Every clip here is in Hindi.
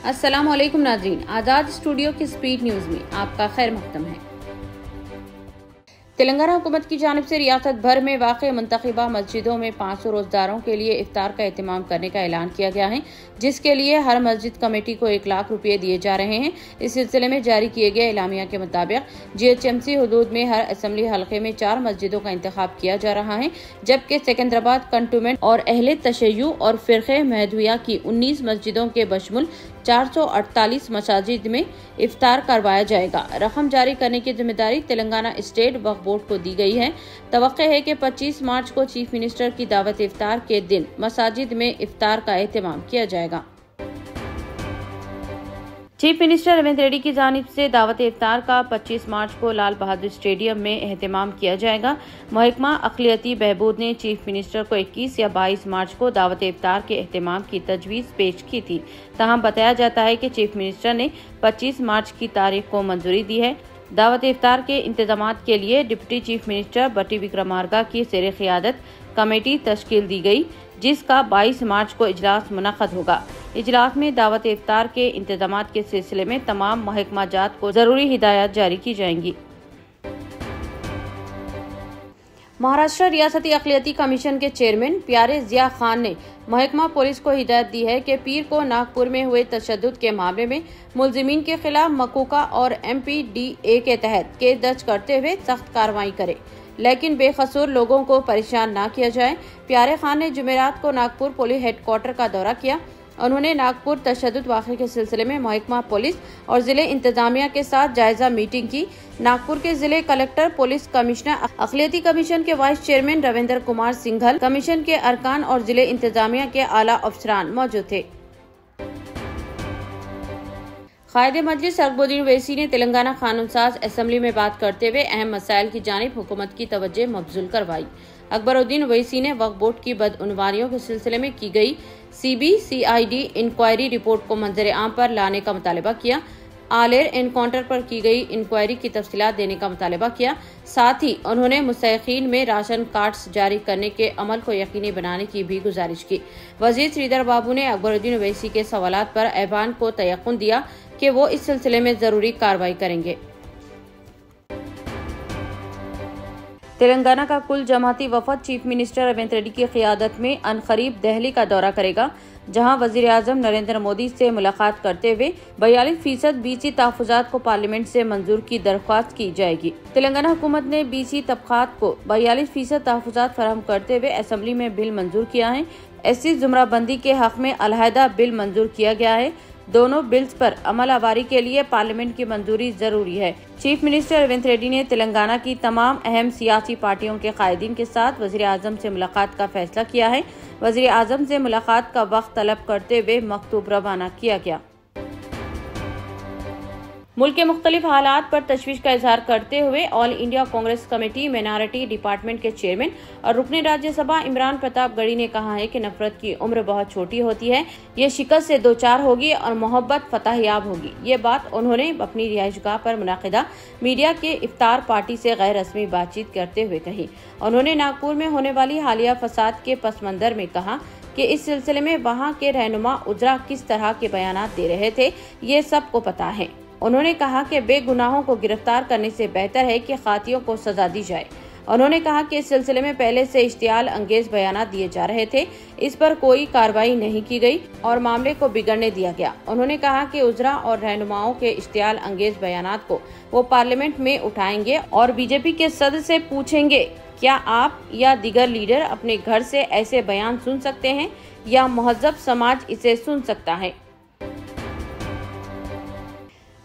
अस्सलाम वालेकुम नाज़रीन, आज़ाद स्टूडियो की स्पीड न्यूज़ में आपका खैर मक़दम है। तेलंगाना हुकूमत की जानिब से रियासत भर में वाक़ई मुंतखबा मस्जिदों में 500 रोज़दारों के लिए इफ्तार का एहतमाम करने का ऐलान किया गया है, जिसके लिए हर मस्जिद कमेटी को 1 लाख रुपये दिए जा रहे हैं। इस सिलसिले में जारी किए गए एलामिया के मुताबिक GHMC हुदूद में हर असम्बली हल्के में 4 मस्जिदों का इंतखाब किया जा रहा है, जबकि सिकंदराबाद कंटोनमेंट और अहले तशय्युअ और फ़िरक़े महदविया की 19 मस्जिदों के बशमुल 448 मसाजिद में इफ्तार करवाया जाएगा। रकम जारी करने की जिम्मेदारी तेलंगाना स्टेट वक्फ बोर्ड को दी गई है। तवक्को है कि 25 मार्च को चीफ मिनिस्टर की दावत इफ्तार के दिन मसाजिद में इफ्तार का एहतमाम किया जाएगा। चीफ मिनिस्टर रेवंत रेड्डी की जानिब से दावत इफ्तार का 25 मार्च को लाल बहादुर स्टेडियम में एहतमाम किया जाएगा। महकमा अक़लियती बहबूद ने चीफ मिनिस्टर को 21 या 22 मार्च को दावत इफ्तार के एहतमाम की तजवीज़ पेश की थी। ताहम बताया जाता है कि चीफ मिनिस्टर ने 25 मार्च की तारीख को मंजूरी दी है। दावत इफ्तार के इंतजामात के लिए डिप्टी चीफ मिनिस्टर बटी विक्रमार्का की ज़ेर क़ियादत कमेटी तश्कील दी गई, जिसका 22 मार्च को इजलास मुनक़्क़द होगा। इजलास में दावत इफ्तार के इंतजामात के सिलसिले में तमाम महकमाजात को जरूरी हिदायत जारी की जाएंगी। महाराष्ट्र रियासती अक़लियती कमीशन के चेयरमैन प्यारे ज़िया खान ने महकमा पुलिस को हिदायत दी है कि पीर को नागपुर में हुए तशद्दुद के मामले में मुलजिमीन के खिलाफ मकूका और MPDA के तहत केस दर्ज करते हुए सख्त कार्रवाई करे, लेकिन बेकसूर लोगों को परेशान न किया जाए। प्यारे खान ने जुमेरात को नागपुर पुलिस हेडक्वार्टर का दौरा किया। उन्होंने नागपुर तशद्दुद वाक़े के सिलसिले में महकमा पुलिस और जिले इंतजामिया के साथ जायजा मीटिंग की। नागपुर के जिले कलेक्टर, पुलिस कमिश्नर, अक़लियती कमीशन के vice chairman Ravindra Kumar Singhal, commission के अरकान और जिले इंतजामिया के आला अफसरान मौजूद थे। कायदे मजलिस अकबरुद्दीन ओवैसी ने तेलंगाना कानून साज असम्बली में बात करते हुए अहम मसाइल की जानिब हुकूमत की तवज्जो मबज़ूल करवाई। अकबरुद्दीन ओवैसी ने वक्फ बोर्ड की बदउनवानियों के सिलसिले में की गई CBCID इंक्वायरी रिपोर्ट को मंजर आम पर लाने का मुतालबा किया। आलेर एनकाउंटर पर की गई इंक्वायरी की तफसीलात देने का मुतालबा किया। साथ ही उन्होंने मुस्तहिक़ीन में राशन कार्ड्स जारी करने के अमल को यकीनी बनाने की भी गुजारिश की। वज़ीर श्रीधर बाबू ने अकबरुद्दीन ओवैसी के सवालात पर ऐवान को तयक़्क़ुन दिया कि वो इस सिलसिले में जरूरी कार्रवाई करेंगे। तेलंगाना का कुल जमाती वफद चीफ मिनिस्टर रेवंत रेड्डी की क़ियादत में अनक़रीब दिल्ली का दौरा करेगा, जहां वज़ीर आज़म नरेंद्र मोदी से मुलाकात करते हुए 42% BC तहफ़्फ़ुज़ात को पार्लियामेंट से मंजूर की दरख्वास्त की जाएगी। तेलंगाना हुकूमत ने BC तबक़ात को 42% तहफ़्फ़ुज़ात फराहम करते हुए असम्बली में बिल मंजूर किया है। SC ज़ुमराबंदी के हक़ में अलहदा बिल मंजूर किया गया है। दोनों बिल्स पर अमल आवारी के लिए पार्लियामेंट की मंजूरी जरूरी है। चीफ मिनिस्टर रेवंत रेड्डी ने तेलंगाना की तमाम अहम सियासी पार्टियों के कायदीन के साथ वज़ीर आज़म से मुलाकात का फैसला किया है। वज़ीर आज़म से मुलाकात का वक्त तलब करते हुए मकतूब रवाना किया गया। मुल्क के मुख्तलिफ हालात पर तशवीश का इजहार करते हुए all India Congress committee minority department के चेयरमैन और रुकने राज्यसभा इमरान प्रतापगढ़ी ने कहा है कि नफरत की उम्र बहुत छोटी होती है, ये शिकस्त से 2-4 होगी और मोहब्बत फतहयाब होगी। ये बात उन्होंने अपनी रिहाइशगाह पर मुनाकिदा मीडिया के इफ्तार पार्टी से गैर रस्मी बातचीत करते हुए कही। उन्होंने नागपुर में होने वाली हालिया फसाद के पस मंजर में कहा कि इस सिलसिले में वहाँ के रहनुमा उजरा किस तरह के बयानात दे रहे थे, ये सबको पता है। उन्होंने कहा कि बेगुनाहों को गिरफ्तार करने से बेहतर है कि खातियों को सजा दी जाए। उन्होंने कहा कि इस सिलसिले में पहले से इश्तियाल अंगेज बयानात दिए जा रहे थे, इस पर कोई कार्रवाई नहीं की गई और मामले को बिगड़ने दिया गया। उन्होंने कहा कि उजरा और रहनुमाओं के इश्तियाल अंगेज बयानात को वो पार्लियामेंट में उठाएंगे और बीजेपी के सदस्य से पूछेंगे, क्या आप या दीगर लीडर अपने घर से ऐसे बयान सुन सकते हैं या मुहज़्ज़ब समाज इसे सुन सकता है।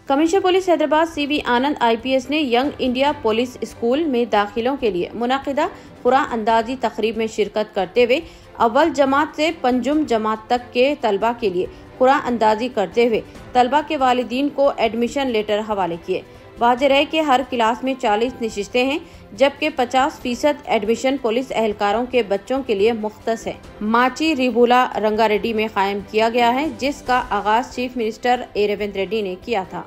कमिश्नर पुलिस हैदराबाद CB आनंद IPS ने यंग इंडिया पुलिस स्कूल में दाखिलों के लिए मुनाकिदा कुरान अंदाजी तकरीब में शिरकत करते हुए अव्वल जमात से पंजुम जमात तक के तलबा के लिए कुरान अंदाजी करते हुए तलबा के वालिदीन को एडमिशन लेटर हवाले किए। वाज़ेह है कि हर क्लास में 40 नशिस्तें हैं, जबकि 50% एडमिशन पुलिस एहलकारों के बच्चों के लिए मुख्तस है। माची रिबुला रंगारेड्डी में कायम किया गया है, जिसका आगाज चीफ मिनिस्टर रेवंत रेड्डी ने किया था।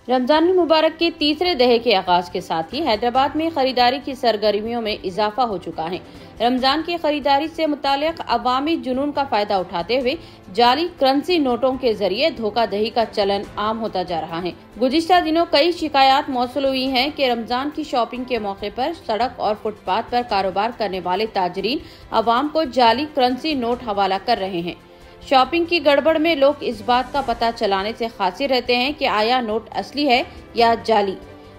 रमजान मुबारक के तीसरे दहे के आगाज के साथ ही हैदराबाद में खरीदारी की सरगर्मियों में इजाफा हो चुका है। रमजान की खरीदारी से मुताल्लिक अवामी जुनून का फायदा उठाते हुए जाली करेंसी नोटों के जरिए धोखाधड़ी का चलन आम होता जा रहा है। गुज़िश्ता दिनों कई शिकायत मौसूल हुई हैं कि रमजान की शॉपिंग के मौके पर सड़क और फुटपाथ पर कारोबार करने वाले ताजरीन अवाम को जाली करेंसी नोट हवाला कर रहे हैं। शॉपिंग की गड़बड़ में लोग इस बात का पता चलाने से खासी रहते हैं कि आया नोट असली है या जाली।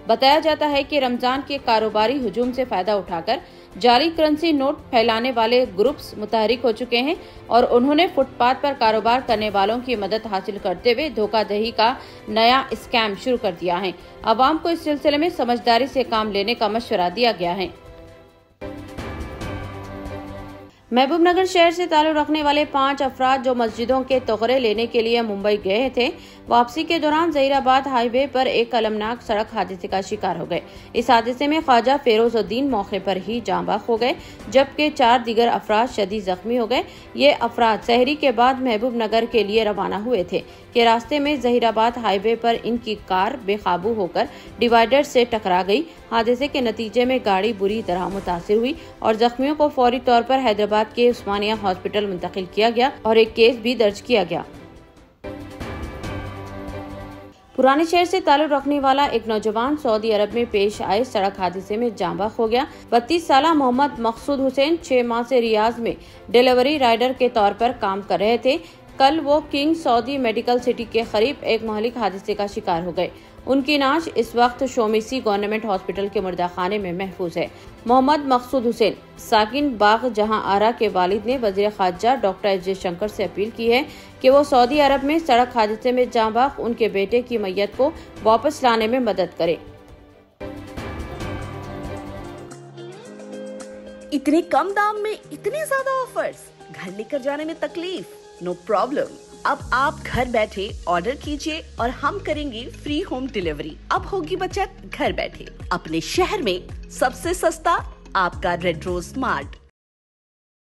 बताया जाता है कि रमजान के कारोबारी हुजूम से फायदा उठाकर जाली करेंसी नोट फैलाने वाले ग्रुप्स मुतहरिक हो चुके हैं और उन्होंने फुटपाथ पर कारोबार करने वालों की मदद हासिल करते हुए धोखाधड़ी का नया स्कैम शुरू कर दिया है। अवाम को इस सिलसिले में समझदारी से काम लेने का मशवरा दिया गया है। महबूबनगर शहर से ताल्लुक रखने वाले 5 अफराद जो मस्जिदों के तोहरे लेने के लिए मुंबई गए थे, वापसी के दौरान जहीराबाद हाईवे पर एक अलमनाक सड़क हादसे का शिकार हो गए। इस हादसे में ख्वाजा फेरोजुद्दीन मौके पर ही जाँ बहक हो गए, जबकि 4 दीगर अफराद शदीद जख्मी हो गए। ये अफराद सहरी के बाद महबूबनगर के लिए रवाना हुए थे कि रास्ते में जहीराबाद हाईवे पर इनकी कार बेकाबू होकर डिवाइडर से टकरा गई। हादसे के नतीजे में गाड़ी बुरी तरह मुतासिर हुई और जख्मियों को फौरी तौर पर हैदराबाद के उस्मानिया हॉस्पिटल मुंतकिल किया गया और एक केस भी दर्ज किया गया। पुराने शहर से ताल्लुक रखने वाला एक नौजवान सऊदी अरब में पेश आए सड़क हादसे में जाँ बहक हो गया। 32 साला मोहम्मद मकसूद हुसैन 6 माह से रियाज में डिलीवरी राइडर के तौर पर काम कर रहे थे। कल वो किंग सऊदी मेडिकल सिटी के करीब एक महलिक हादसे का शिकार हो गए। उनकी नाश इस वक्त शोमिसी गवर्नमेंट हॉस्पिटल के मुर्दाखाने में महफूज है। मोहम्मद मकसूद हुसैन साकिन बाग जहां आरा के वालिद ने वजीर खारजा डॉक्टर एस जयशंकर से अपील की है कि वो सऊदी अरब में सड़क हादसे में जाँ बहक उनके बेटे की मैयत को वापस लाने में मदद करें। इतने कम दाम में इतने ज्यादा ऑफर्स, घर लेकर जाने में तकलीफ? नो प्रॉब्लम, अब आप घर बैठे ऑर्डर कीजिए और हम करेंगे फ्री होम डिलीवरी। अब होगी बचत घर बैठे। अपने शहर में सबसे सस्ता आपका रेड रोज स्मार्ट।